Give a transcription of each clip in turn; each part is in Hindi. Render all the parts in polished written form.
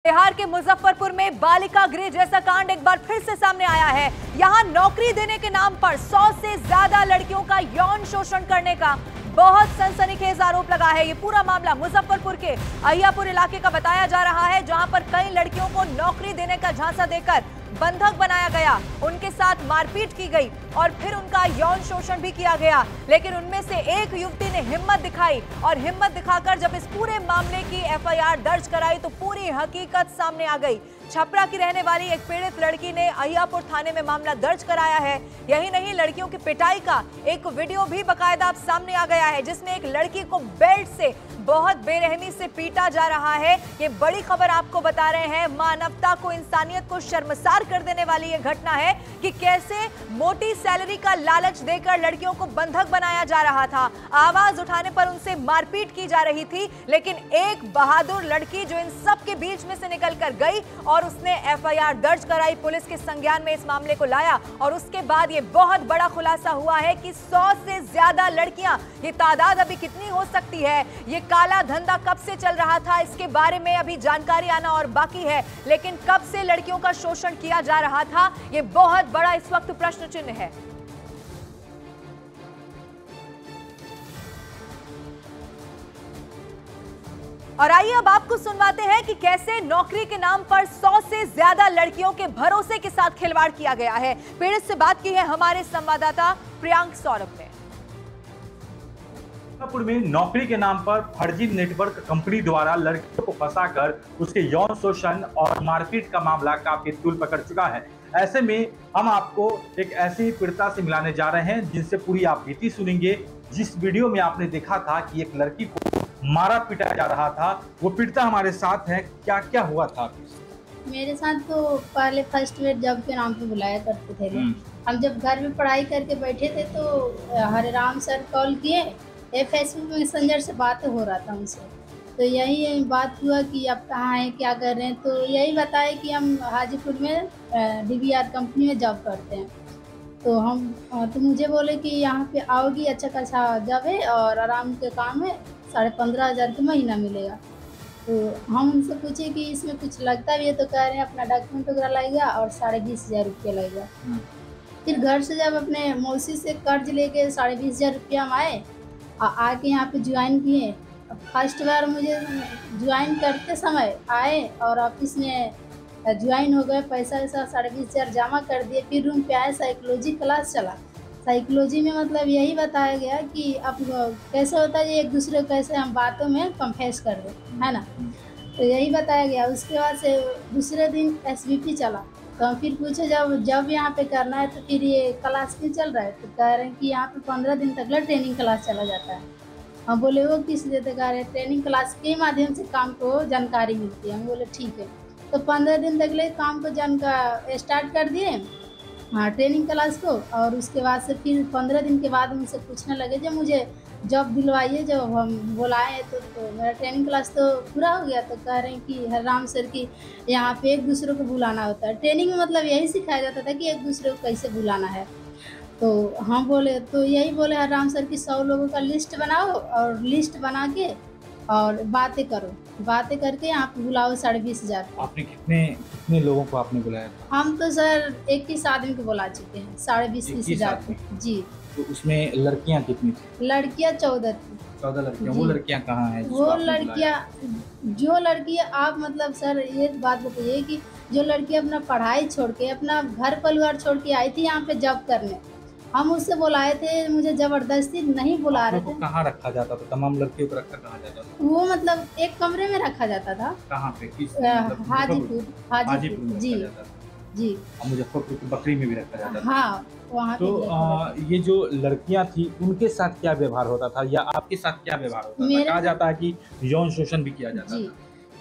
बिहार के मुजफ्फरपुर में बालिका गृह जैसा कांड एक बार फिर से सामने आया है। यहां नौकरी देने के नाम पर 100 से ज्यादा लड़कियों का यौन शोषण करने का बहुत सनसनीखेज आरोप लगा है। ये पूरा मामला मुजफ्फरपुर के अहियापुर इलाके का बताया जा रहा है, जहां पर कई लड़कियों को नौकरी देने का झांसा देकर बंधक बनाया गया, उनके साथ मारपीट की गई और फिर उनका यौन शोषण भी किया गया। लेकिन उनमें से एक युवती ने हिम्मत दिखाई और हिम्मत दिखाकर जब इस पूरे मामले की एफआईआर दर्ज कराई तो पूरी हकीकत सामने आ गई। छपरा की रहने वाली एक पीड़ित लड़की ने अहियापुर थाने में मामला दर्ज कराया है। यही नहीं, लड़कियों की पिटाई का एक वीडियो भी बाकायदा सामने आ गया है, जिसमें एक लड़की को बेल्ट से बहुत बेरहमी से पीटा जा रहा है। ये बड़ी खबर आपको बता रहे हैं। मानवता को, इंसानियत को शर्मसार कर देने वाली ये घटना है कि कैसे मोटी सैलरी का लालच देकर लड़कियों को बंधक बनाया जा रहा था। आवाज उठाने पर उनसे मारपीट की जा रही थी, लेकिन एक बहादुर लड़की जो इन सब के बीच में से निकल कर गई और उसने एफआईआर दर्ज कराई, पुलिस के संज्ञान में इस मामले को लाया और उसके बाद ये बहुत बड़ा खुलासा हुआ है कि 100 से ज्यादा लड़कियां, ये तादाद अभी कितनी हो सकती है, ये काला धंधा कब से चल रहा था, इसके बारे में अभी जानकारी आना और बाकी है। लेकिन कब से लड़कियों का शोषण किया जा रहा था, ये बहुत बड़ा इस वक्त प्रश्न चिन्ह है। और आइए अब आपको सुनवाते हैं कि कैसे नौकरी के नाम पर 100 से ज्यादा लड़कियों के भरोसे के साथ खिलवाड़ किया गया है। पीड़ित से बात की है हमारे संवाददाता प्रियांक सौरभ ने। मुजफ्फरपुर में नौकरी के नाम पर फर्जी नेटवर्क कंपनी द्वारा लड़कियों को फंसाकर उसके यौन शोषण और मारपीट का मामला काफी तूल पकड़ चुका है। ऐसे में हम आपको एक ऐसी पीड़िता से मिलाने जा रहे हैं जिनसे पूरी आप बीती सुनेंगे। जिस वीडियो में आपने देखा था कि एक लड़की को मारा पीटा जा रहा था, वो पीड़िता हमारे साथ है। क्या क्या हुआ था? मेरे साथ तो पहले फर्स्ट ईयर जॉब के नाम पे बुलाया करते थे लोग। हम जब घर में पढ़ाई करके बैठे थे तो हरे राम सर कॉल किए, फेसबुक मैसेंजर से बात हो रहा था उनसे। तो यही बात हुआ कि आप कहाँ हैं, क्या कर रहे हैं। तो यही बताए कि हम हाजीपुर में डीवीआर कंपनी में जॉब करते हैं। तो मुझे बोले कि यहाँ पे आओगी, अच्छा खासा जॉब है और आराम के काम है, 15,500 का महीना मिलेगा। तो हम उनसे पूछे कि इसमें कुछ लगता भी है, तो कह रहे हैं अपना डॉक्यूमेंट वगैरह लगेगा और 20,500 रुपया लगेगा। फिर घर से जब अपने मौसी से कर्ज लेके 20,500 रुपया हम आए, आके यहाँ पे ज्वाइन किए। फर्स्ट बार मुझे ज्वाइन करते समय आए और ऑफिस में ज्वाइन हो गए, पैसा वैसा 20,500 जमा कर दिए। फिर रूम पे आए, साइकोलॉजी क्लास चला। साइकोलॉजी में मतलब यही बताया गया कि अब कैसे होता है एक दूसरे को कैसे हम बातों में कन्फेस कर दें, है ना। तो यही बताया गया। उसके बाद से दूसरे दिन एसवीपी चला, तो हम फिर पूछे जब यहाँ पे करना है तो फिर ये क्लास क्यों चल रहा है। तो कह रहे हैं कि यहाँ पे 15 दिन तक ट्रेनिंग क्लास चला जाता है। हम बोले वो किस लिए, तो कह रहे हैं ट्रेनिंग क्लास के माध्यम से काम को जानकारी मिलती है। हम बोले ठीक है। तो 15 दिन तक काम को स्टार्ट कर दिए, हाँ, ट्रेनिंग क्लास को। और उसके बाद से फिर 15 दिन के बाद उनसे पूछने लगे जब मुझे जॉब दिलवाइए, जब हम बुलाए तो मेरा ट्रेनिंग क्लास तो पूरा हो गया। तो कह रहे हैं कि हरराम सर की यहाँ पे एक दूसरे को बुलाना होता है। ट्रेनिंग में मतलब यही सिखाया जाता था कि एक दूसरे को कैसे बुलाना है। तो हम बोले, तो यही बोले हरराम सर की 100 लोगों का लिस्ट बनाओ और लिस्ट बना के और बातें करो, बातें करके यहाँ पे बुलाओ 20,500। आपने कितने लोगों को आपने बुलाया था? हम तो सर 21 आदमी को बुला चुके हैं, 20,000 जी। तो उसमें लड़कियां कितनी थी? लड़कियां 14 थी। 14 लड़कियां। वो लड़कियां कहाँ हैं? वो लड़कियां आप मतलब सर ये बात बताइए कि जो लड़की अपना पढ़ाई छोड़ के, अपना घर परिवार छोड़ के आई थी यहाँ पे जॉब करने, हम उससे बुलाए थे, मुझे जबरदस्ती नहीं बुला रहे थे। कहाँ रखा जाता था? तमाम लड़कियों को रखा कहाँ जाता था? वो मतलब एक कमरे में रखा जाता था। कहाँ पे? हाजीपुर जी जी। मुजफ्फरपुर की बकरी में भी रखा जाता था? हाँ, वहाँ। तो ये जो लड़कियां थी उनके साथ क्या व्यवहार होता था या आपके साथ क्या व्यवहार होता था? कहा जाता है कि यौन शोषण भी किया जाता था।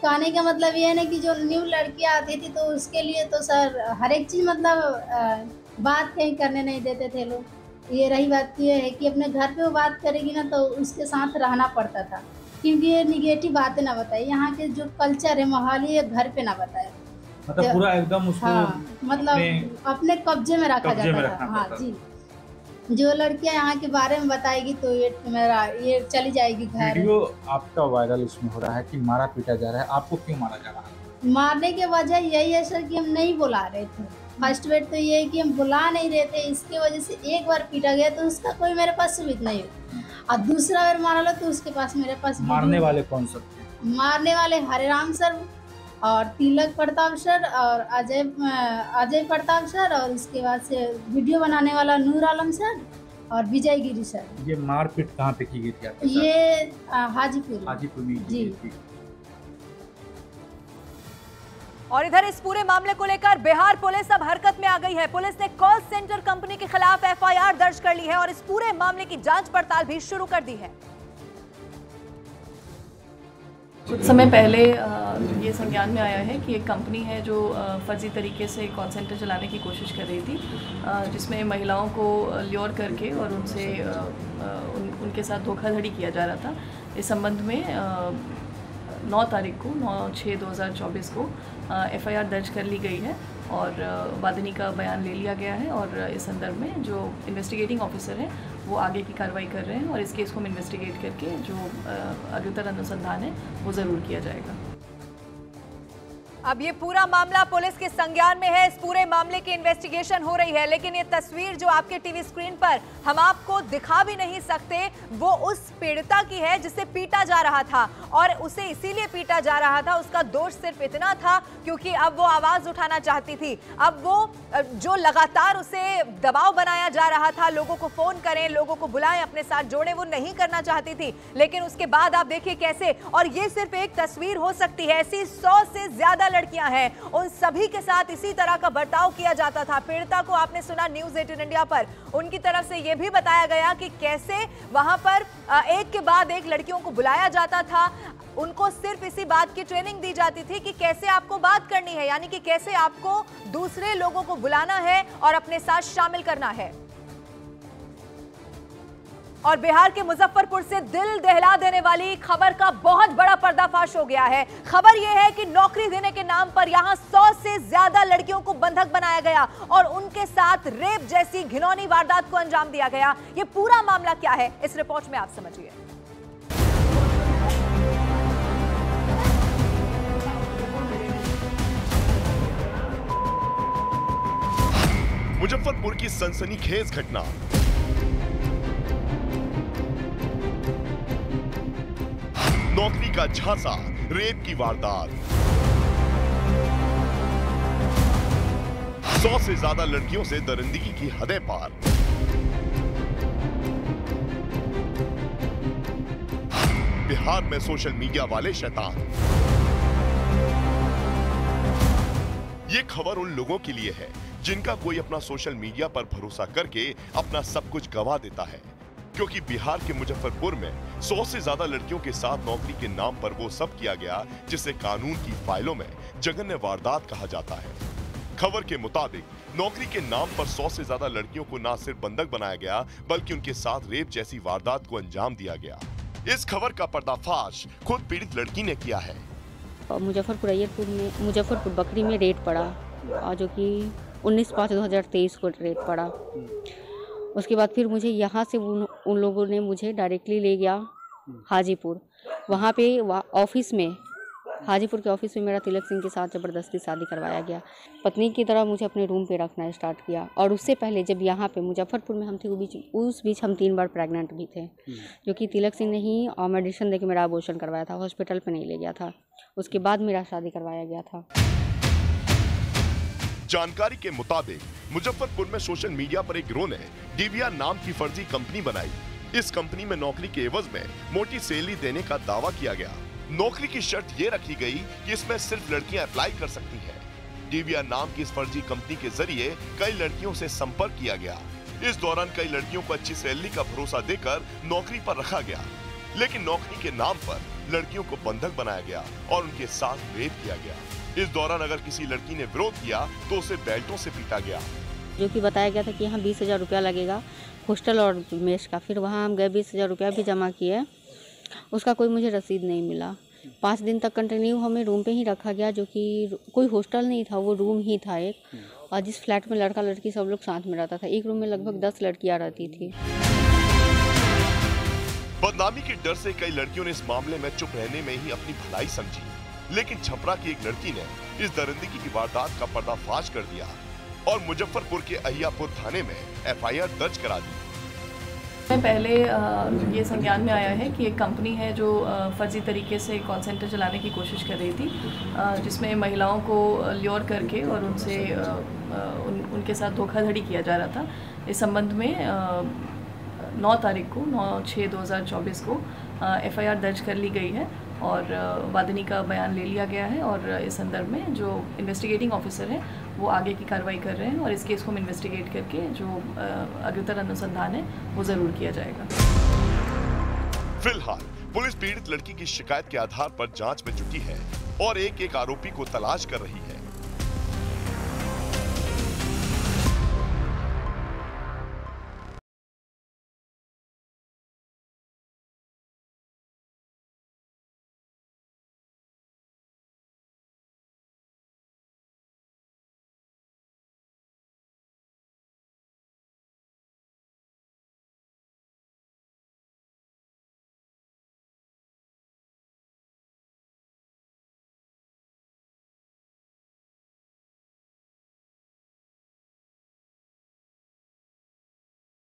कहने का मतलब ये है ना कि जो न्यू लड़कियां आती थी तो उसके लिए तो सर हर एक चीज़ मतलब बात कहीं करने नहीं देते थे लोग। ये रही बात ये है कि अपने घर पे वो बात करेगी ना तो उसके साथ रहना पड़ता था, क्योंकि ये निगेटिव बातें ना बताए, यहाँ के जो कल्चर है माहौल ये घर पे ना बताए, मतलब पूरा एकदम उसको मतलब अपने कब्जे में रखा जाता था। हाँ जी। जो लड़कियां यहाँ के बारे में बताएगी तो ये चली जाएगी घर। वीडियो आपका वायरल इसमें हो रहा है कि मारा पीटा जा रहा है, आपको क्यों मारा जा रहा है? मारने के वजह यही है सर कि हम नहीं बुला रहे थे। फर्स्ट वेट तो ये है कि हम बुला नहीं रहे थे, इसके वजह से एक बार पीटा गया तो उसका कोई मेरे पास सुविधा नहीं हुई। और दूसरा बार मारा लो तो उसके पास मेरे पास मारने वाले कौन सब थे? मारने वाले हरिराम सर और तिलक प्रताप सर और अजय प्रताप सर, और उसके बाद से वीडियो बनाने वाला नूर आलम सर और विजय गिरी सर। ये मारपीट कहाँ पे की गई थी आपके साथ? ये हाजीपुर में जी। और इधर इस पूरे मामले को लेकर बिहार पुलिस अब हरकत में आ गई है। पुलिस ने कॉल सेंटर कंपनी के खिलाफ एफआईआर दर्ज कर ली है और इस पूरे मामले की जांच पड़ताल भी शुरू कर दी है। कुछ समय पहले ये संज्ञान में आया है कि एक कंपनी है जो फर्जी तरीके से कॉल सेंटर चलाने की कोशिश कर रही थी, जिसमें महिलाओं को ल्योर करके और उनसे उनके साथ धोखाधड़ी किया जा रहा था। इस संबंध में 9 तारीख को 9/6/2024 को एफआईआर दर्ज कर ली गई है और वादिनी का बयान ले लिया गया है और इस संदर्भ में जो इन्वेस्टिगेटिंग ऑफिसर हैं वो आगे की कार्रवाई कर रहे हैं और इस केस को हम इन्वेस्टिगेट करके जो अग्रतर अनुसंधान है वो ज़रूर किया जाएगा। अब ये पूरा मामला पुलिस के संज्ञान में है, इस पूरे मामले की इन्वेस्टिगेशन हो रही है, लेकिन ये तस्वीर जो आपके टीवी स्क्रीन पर हम आपको दिखा भी नहीं सकते वो उस पीड़िता की है जिसे पीटा जा रहा था और उसे इसीलिए पीटा जा रहा था, उसका दोष सिर्फ इतना था क्योंकि अब वो आवाज उठाना चाहती थी। अब वो जो लगातार उसे दबाव बनाया जा रहा था, लोगों को फोन करें, लोगों को बुलाएं, अपने साथ जोड़ें, वो नहीं करना चाहती थी। लेकिन उसके बाद आप देखिए कैसे, और ये सिर्फ एक तस्वीर हो सकती है, ऐसी 100 से ज्यादा लड़कियां हैं, उन सभी के साथ इसी तरह का बर्ताव किया जाता था। पीड़िता को आपने सुना न्यूज़ 18 इंडिया पर, उनकी तरफ से यह भी बताया गया कि कैसे वहां पर एक के बाद एक लड़कियों को बुलाया जाता था, उनको सिर्फ इसी बात की ट्रेनिंग दी जाती थी कि कैसे आपको बात करनी है, यानी कि कैसे आपको दूसरे लोगों को बुलाना है और अपने साथ शामिल करना है। और बिहार के मुजफ्फरपुर से दिल दहला देने वाली खबर का बहुत बड़ा पर्दाफाश हो गया है। खबर यह है कि नौकरी देने के नाम पर यहां 100 से ज्यादा लड़कियों को बंधक बनाया गया और उनके साथ रेप जैसी घिनौनी वारदात को अंजाम दिया गया। यह पूरा मामला क्या है, इस रिपोर्ट में आप समझिए। मुजफ्फरपुर की सनसनीखेज घटना। नौकरी का झांसा, रेप की वारदात। 100 से ज्यादा लड़कियों से दरिंदगी की हदें पार। बिहार में सोशल मीडिया वाले शैतान। ये खबर उन लोगों के लिए है जिनका कोई अपना सोशल मीडिया पर भरोसा करके अपना सब कुछ गंवा देता है, क्योंकि बिहार के मुजफ्फरपुर में 100 से ज्यादा लड़कियों के साथ नौकरी के नाम पर वो सब किया गया जिसे कानून की फाइलों में जघन्य वारदात कहा जाता है। खबर के मुताबिक नौकरी के नाम पर 100 से ज्यादा लड़कियों को न सिर्फ बंधक बनाया गया बल्कि उनके साथ रेप जैसी वारदात को अंजाम दिया गया। इस खबर का पर्दाफाश खुद पीड़ित लड़की ने किया है। मुजफ्फरपुर बकरी में रेड पड़ा, जो कि 19/5/2023 को रेड पड़ा। उसके बाद फिर मुझे यहाँ से उन लोगों ने मुझे डायरेक्टली ले गया हाजीपुर। वहाँ पे ऑफिस में, हाजीपुर के ऑफिस में मेरा तिलक सिंह के साथ ज़बरदस्ती शादी करवाया गया। पत्नी की तरह मुझे अपने रूम पे रखना स्टार्ट किया। और उससे पहले जब यहाँ पे मुजफ्फरपुर में हम थे उस बीच हम 3 बार प्रेग्नेंट भी थे, जो कि तिलक सिंह ने ही मेडिसिन देके मेरा अबॉर्शन करवाया था, हॉस्पिटल पे नहीं ले गया था। उसके बाद मेरा शादी करवाया गया था। जानकारी के मुताबिक मुजफ्फरपुर में सोशल मीडिया पर एक गिरोह ने डीवीआर नाम की फर्जी कंपनी बनाई। इस कंपनी में नौकरी के एवज में मोटी सैलरी देने का दावा किया गया। नौकरी की शर्त ये रखी गई कि इसमें सिर्फ लड़कियां अप्लाई कर सकती हैं। डीवीआर नाम की इस फर्जी कंपनी के जरिए कई लड़कियों से संपर्क किया गया। इस दौरान कई लड़कियों को अच्छी सैलरी का भरोसा देकर नौकरी पर रखा गया, लेकिन नौकरी के नाम पर लड़कियों को बंधक बनाया गया और उनके साथ रेप किया गया। इस दौरान अगर किसी लड़की ने विरोध किया तो उसे बेल्टों से पीटा गया। जो कि बताया गया था कि यहाँ 20,000 रुपया लगेगा हॉस्टल और मेस का। फिर वहाँ हम गए, 20,000 रुपया भी जमा किए, उसका कोई मुझे रसीद नहीं मिला। 5 दिन तक कंटिन्यू हमें रूम पे ही रखा गया, जो कि कोई हॉस्टल नहीं था, वो रूम ही था एक। और जिस फ्लैट में लड़का लड़की सब लोग साथ में रहता था, एक रूम में लगभग 10 लड़कियाँ रहती थी। बदनामी के डर से कई लड़कियों ने इस मामले में चुप रहने में ही अपनी भलाई समझी। लेकिन छपरा की एक लड़की ने इस दरिंदगी की वारदात का पर्दाफाश कर दिया और मुजफ्फरपुर के अहियापुर थाने में FIR दर्ज करा दी। पहले ये संज्ञान में आया है कि एक कंपनी है जो फर्जी तरीके से कॉल सेंटर चलाने की कोशिश कर रही थी, जिसमें महिलाओं को ल्योर करके और उनसे उनके साथ धोखाधड़ी किया जा रहा था। इस संबंध में 9 तारीख को 9/6/2024 को FIR दर्ज कर ली गई है और वादिनी का बयान ले लिया गया है और इस संदर्भ में जो इन्वेस्टिगेटिंग ऑफिसर है वो आगे की कार्रवाई कर रहे हैं और इस केस को हम इन्वेस्टिगेट करके जो अग्रतर अनुसंधान है वो ज़रूर किया जाएगा। फिलहाल पुलिस पीड़ित लड़की की शिकायत के आधार पर जांच में जुटी है और एक आरोपी को तलाश कर रही है।